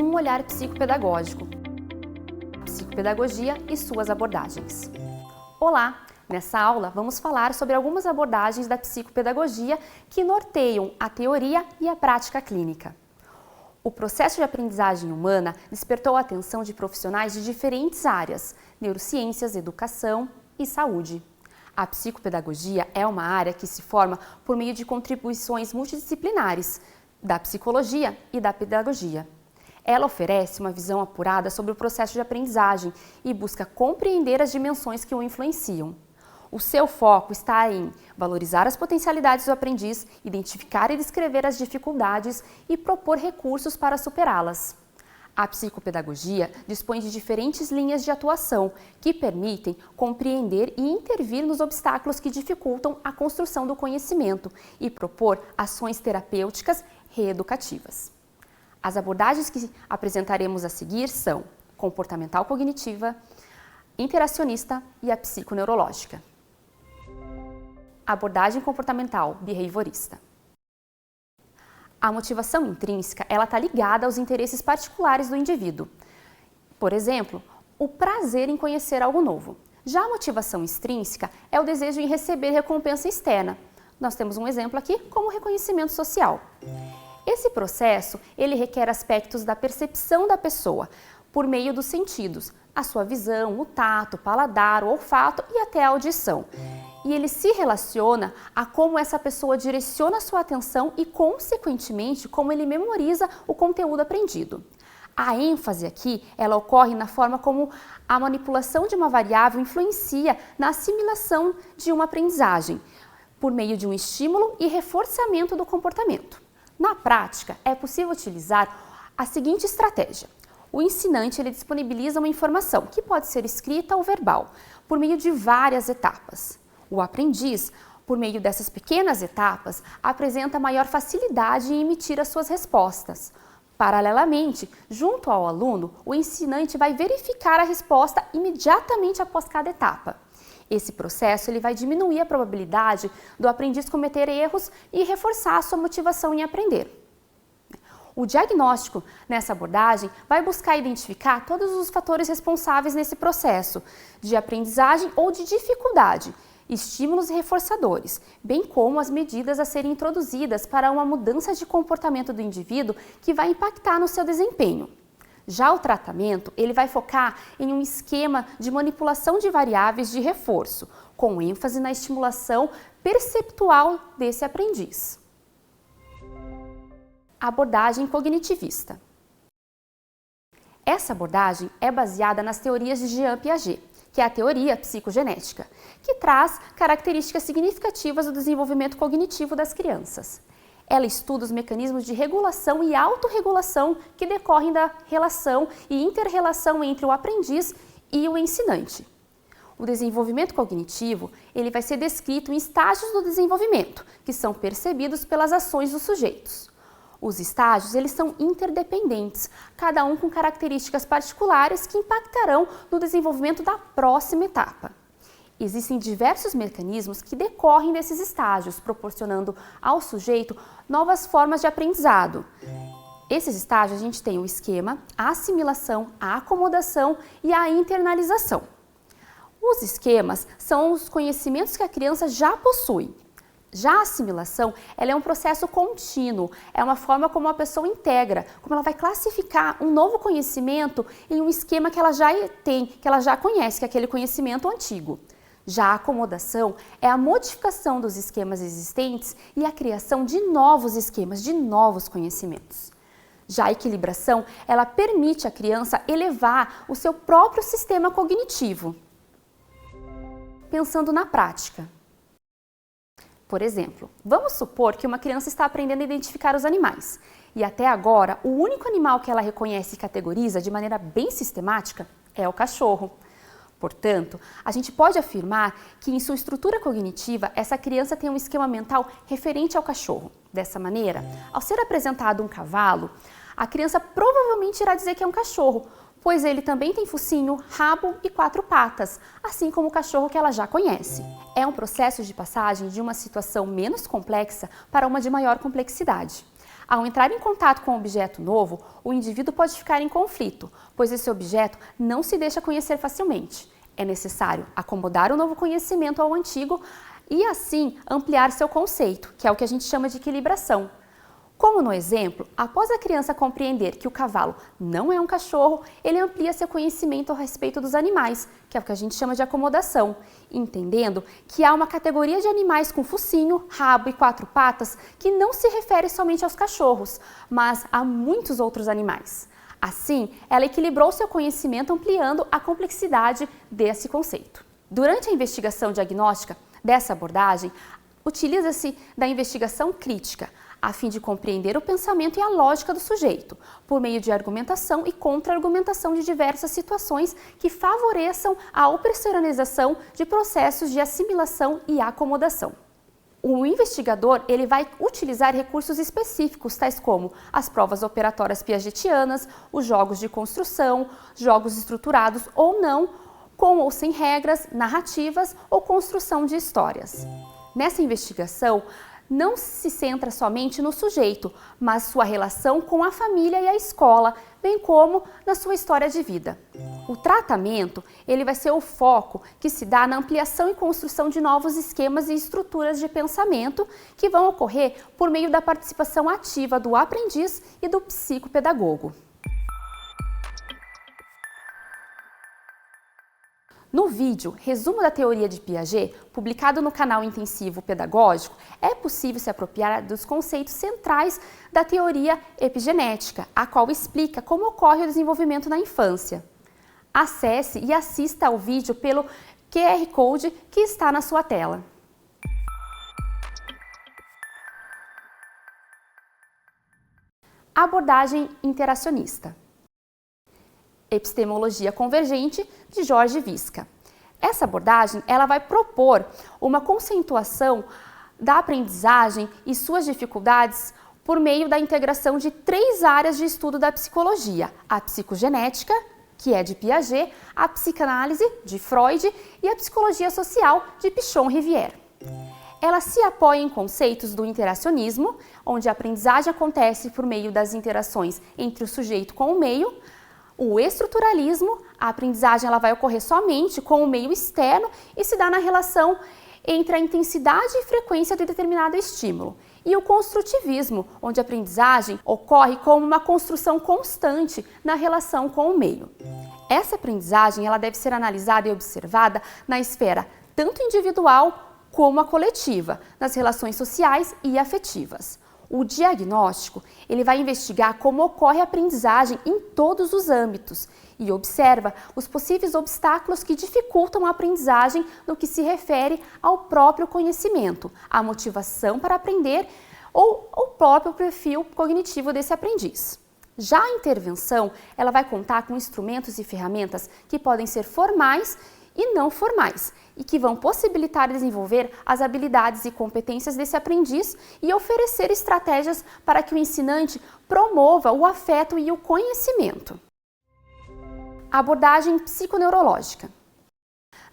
um olhar psicopedagógico, psicopedagogia e suas abordagens. Olá! Nessa aula vamos falar sobre algumas abordagens da psicopedagogia que norteiam a teoria e a prática clínica. O processo de aprendizagem humana despertou a atenção de profissionais de diferentes áreas, neurociências, educação e saúde. A psicopedagogia é uma área que se forma por meio de contribuições multidisciplinares da psicologia e da pedagogia. Ela oferece uma visão apurada sobre o processo de aprendizagem e busca compreender as dimensões que o influenciam. O seu foco está em valorizar as potencialidades do aprendiz, identificar e descrever as dificuldades e propor recursos para superá-las. A psicopedagogia dispõe de diferentes linhas de atuação que permitem compreender e intervir nos obstáculos que dificultam a construção do conhecimento e propor ações terapêuticas reeducativas. As abordagens que apresentaremos a seguir são comportamental cognitiva, interacionista e a psiconeurológica. Abordagem comportamental behaviorista. A motivação intrínseca está ligada aos interesses particulares do indivíduo. Por exemplo, o prazer em conhecer algo novo. Já a motivação extrínseca é o desejo em receber recompensa externa. Nós temos um exemplo aqui como o reconhecimento social. Esse processo ele requer aspectos da percepção da pessoa, por meio dos sentidos, a sua visão, o tato, o paladar, o olfato e até a audição. E ele se relaciona a como essa pessoa direciona a sua atenção e, consequentemente, como ele memoriza o conteúdo aprendido. A ênfase aqui, ela ocorre na forma como a manipulação de uma variável influencia na assimilação de uma aprendizagem, por meio de um estímulo e reforçamento do comportamento. Na prática, é possível utilizar a seguinte estratégia. O ensinante ele disponibiliza uma informação, que pode ser escrita ou verbal, por meio de várias etapas. O aprendiz, por meio dessas pequenas etapas, apresenta maior facilidade em emitir as suas respostas. Paralelamente, junto ao aluno, o ensinante vai verificar a resposta imediatamente após cada etapa. Esse processo ele vai diminuir a probabilidade do aprendiz cometer erros e reforçar a sua motivação em aprender. O diagnóstico nessa abordagem vai buscar identificar todos os fatores responsáveis nesse processo de aprendizagem ou de dificuldade, estímulos e reforçadores, bem como as medidas a serem introduzidas para uma mudança de comportamento do indivíduo que vai impactar no seu desempenho. Já o tratamento, ele vai focar em um esquema de manipulação de variáveis de reforço, com ênfase na estimulação perceptual desse aprendiz. Abordagem cognitivista. Essa abordagem é baseada nas teorias de Jean Piaget, que é a teoria psicogenética, que traz características significativas do desenvolvimento cognitivo das crianças. Ela estuda os mecanismos de regulação e autorregulação que decorrem da relação e inter-relação entre o aprendiz e o ensinante. O desenvolvimento cognitivo ele vai ser descrito em estágios do desenvolvimento, que são percebidos pelas ações dos sujeitos. Os estágios eles são interdependentes, cada um com características particulares que impactarão no desenvolvimento da próxima etapa. Existem diversos mecanismos que decorrem desses estágios, proporcionando ao sujeito novas formas de aprendizado. Esses estágios a gente tem o esquema, a assimilação, a acomodação e a internalização. Os esquemas são os conhecimentos que a criança já possui. Já a assimilação, ela é um processo contínuo, é uma forma como a pessoa integra, como ela vai classificar um novo conhecimento em um esquema que ela já tem, que ela já conhece, que é aquele conhecimento antigo. Já a acomodação é a modificação dos esquemas existentes e a criação de novos esquemas, de novos conhecimentos. Já a equilibração, ela permite à criança elevar o seu próprio sistema cognitivo. Pensando na prática. Por exemplo, vamos supor que uma criança está aprendendo a identificar os animais e até agora o único animal que ela reconhece e categoriza de maneira bem sistemática é o cachorro. Portanto, a gente pode afirmar que em sua estrutura cognitiva essa criança tem um esquema mental referente ao cachorro. Dessa maneira, ao ser apresentado um cavalo, a criança provavelmente irá dizer que é um cachorro, pois ele também tem focinho, rabo e 4 patas, assim como o cachorro que ela já conhece. É um processo de passagem de uma situação menos complexa para uma de maior complexidade. Ao entrar em contato com um objeto novo, o indivíduo pode ficar em conflito, pois esse objeto não se deixa conhecer facilmente. É necessário acomodar o novo conhecimento ao antigo e, assim, ampliar seu conceito, que é o que a gente chama de equilibração. Como no exemplo, após a criança compreender que o cavalo não é um cachorro, ele amplia seu conhecimento a respeito dos animais, que é o que a gente chama de acomodação, entendendo que há uma categoria de animais com focinho, rabo e 4 patas que não se refere somente aos cachorros, mas a muitos outros animais. Assim, ela equilibrou seu conhecimento ampliando a complexidade desse conceito. Durante a investigação diagnóstica dessa abordagem, utiliza-se da investigação crítica, a fim de compreender o pensamento e a lógica do sujeito, por meio de argumentação e contra-argumentação de diversas situações que favoreçam a operacionalização de processos de assimilação e acomodação. O investigador ele vai utilizar recursos específicos, tais como as provas operatórias piagetianas, os jogos de construção, jogos estruturados ou não, com ou sem regras, narrativas ou construção de histórias. Nessa investigação, não se centra somente no sujeito, mas sua relação com a família e a escola, bem como na sua história de vida. O tratamento, ele vai ser o foco que se dá na ampliação e construção de novos esquemas e estruturas de pensamento que vão ocorrer por meio da participação ativa do aprendiz e do psicopedagogo. No vídeo Resumo da Teoria de Piaget, publicado no canal Intensivo Pedagógico, é possível se apropriar dos conceitos centrais da teoria epigenética, a qual explica como ocorre o desenvolvimento na infância. Acesse e assista ao vídeo pelo QR Code que está na sua tela. Abordagem interacionista. Epistemologia convergente, de Jorge Visca. Essa abordagem ela vai propor uma conceituação da aprendizagem e suas dificuldades por meio da integração de 3 áreas de estudo da psicologia: a psicogenética, que é de Piaget, a psicanálise, de Freud, e a psicologia social, de Pichon-Rivière. Ela se apoia em conceitos do interacionismo, onde a aprendizagem acontece por meio das interações entre o sujeito com o meio. O estruturalismo, a aprendizagem ela vai ocorrer somente com o meio externo e se dá na relação entre a intensidade e frequência de determinado estímulo. E o construtivismo, onde a aprendizagem ocorre como uma construção constante na relação com o meio. Essa aprendizagem ela deve ser analisada e observada na esfera tanto individual como a coletiva, nas relações sociais e afetivas. O diagnóstico ele vai investigar como ocorre a aprendizagem em todos os âmbitos e observa os possíveis obstáculos que dificultam a aprendizagem no que se refere ao próprio conhecimento, a motivação para aprender ou o próprio perfil cognitivo desse aprendiz. Já a intervenção ela vai contar com instrumentos e ferramentas que podem ser formais e não formais, e que vão possibilitar desenvolver as habilidades e competências desse aprendiz e oferecer estratégias para que o ensinante promova o afeto e o conhecimento. Abordagem psiconeurológica.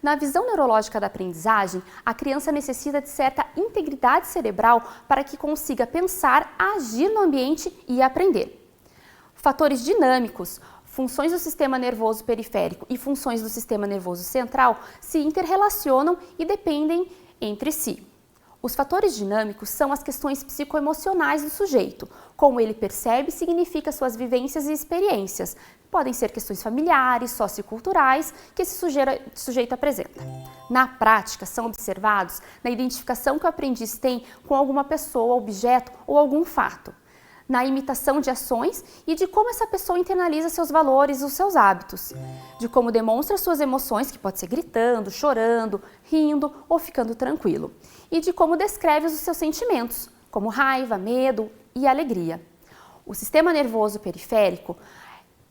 Na visão neurológica da aprendizagem, a criança necessita de certa integridade cerebral para que consiga pensar, agir no ambiente e aprender. Fatores dinâmicos, funções do sistema nervoso periférico e funções do sistema nervoso central se interrelacionam e dependem entre si. Os fatores dinâmicos são as questões psicoemocionais do sujeito, como ele percebe e significa suas vivências e experiências. Podem ser questões familiares, socioculturais, que esse sujeito apresenta. Na prática, são observados na identificação que o aprendiz tem com alguma pessoa, objeto ou algum fato, na imitação de ações e de como essa pessoa internaliza seus valores e os seus hábitos, de como demonstra suas emoções, que pode ser gritando, chorando, rindo ou ficando tranquilo, e de como descreve os seus sentimentos, como raiva, medo e alegria. O sistema nervoso periférico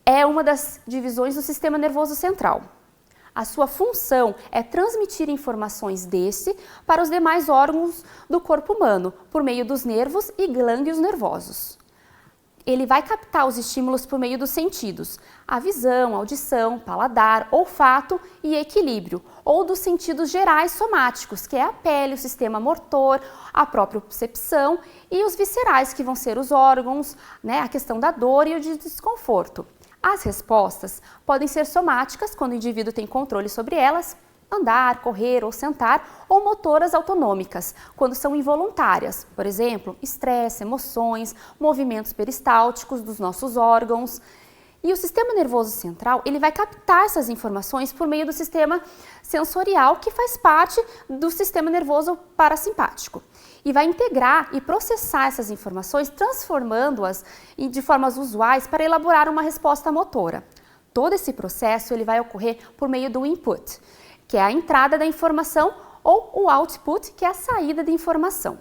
é uma das divisões do sistema nervoso central. A sua função é transmitir informações desse para os demais órgãos do corpo humano, por meio dos nervos e glândulos nervosos. ele vai captar os estímulos por meio dos sentidos, a visão, audição, paladar, olfato e equilíbrio, ou dos sentidos gerais somáticos, que é a pele, o sistema motor, a própria percepção e os viscerais, que vão ser os órgãos, né, a questão da dor e o de desconforto. As respostas podem ser somáticas, quando o indivíduo tem controle sobre elas, andar, correr ou sentar, ou motoras autonômicas, quando são involuntárias, por exemplo, estresse, emoções, movimentos peristálticos dos nossos órgãos. E o sistema nervoso central, ele vai captar essas informações por meio do sistema sensorial, que faz parte do sistema nervoso parasimpático. E vai integrar e processar essas informações, transformando-as de formas usuais para elaborar uma resposta motora. Todo esse processo ele vai ocorrer por meio do input, que é a entrada da informação, ou o output, que é a saída da informação.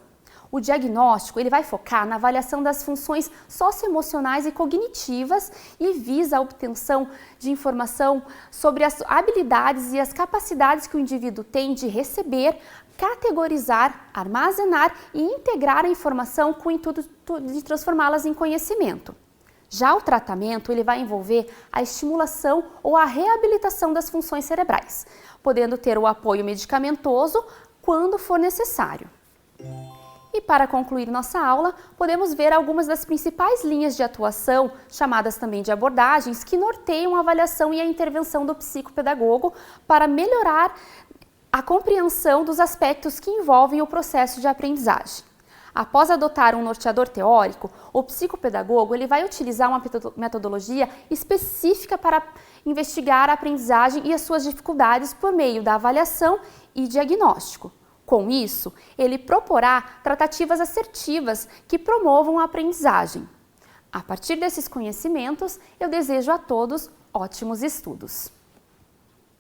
O diagnóstico ele vai focar na avaliação das funções socioemocionais e cognitivas e visa a obtenção de informação sobre as habilidades e as capacidades que o indivíduo tem de receber, categorizar, armazenar e integrar a informação com o intuito de transformá-las em conhecimento. Já o tratamento ele vai envolver a estimulação ou a reabilitação das funções cerebrais, podendo ter o apoio medicamentoso quando for necessário. E para concluir nossa aula, podemos ver algumas das principais linhas de atuação, chamadas também de abordagens, que norteiam a avaliação e a intervenção do psicopedagogo para melhorar a compreensão dos aspectos que envolvem o processo de aprendizagem. Após adotar um norteador teórico, o psicopedagogo ele vai utilizar uma metodologia específica para investigar a aprendizagem e as suas dificuldades por meio da avaliação e diagnóstico. Com isso, ele proporá tratativas assertivas que promovam a aprendizagem. A partir desses conhecimentos, eu desejo a todos ótimos estudos.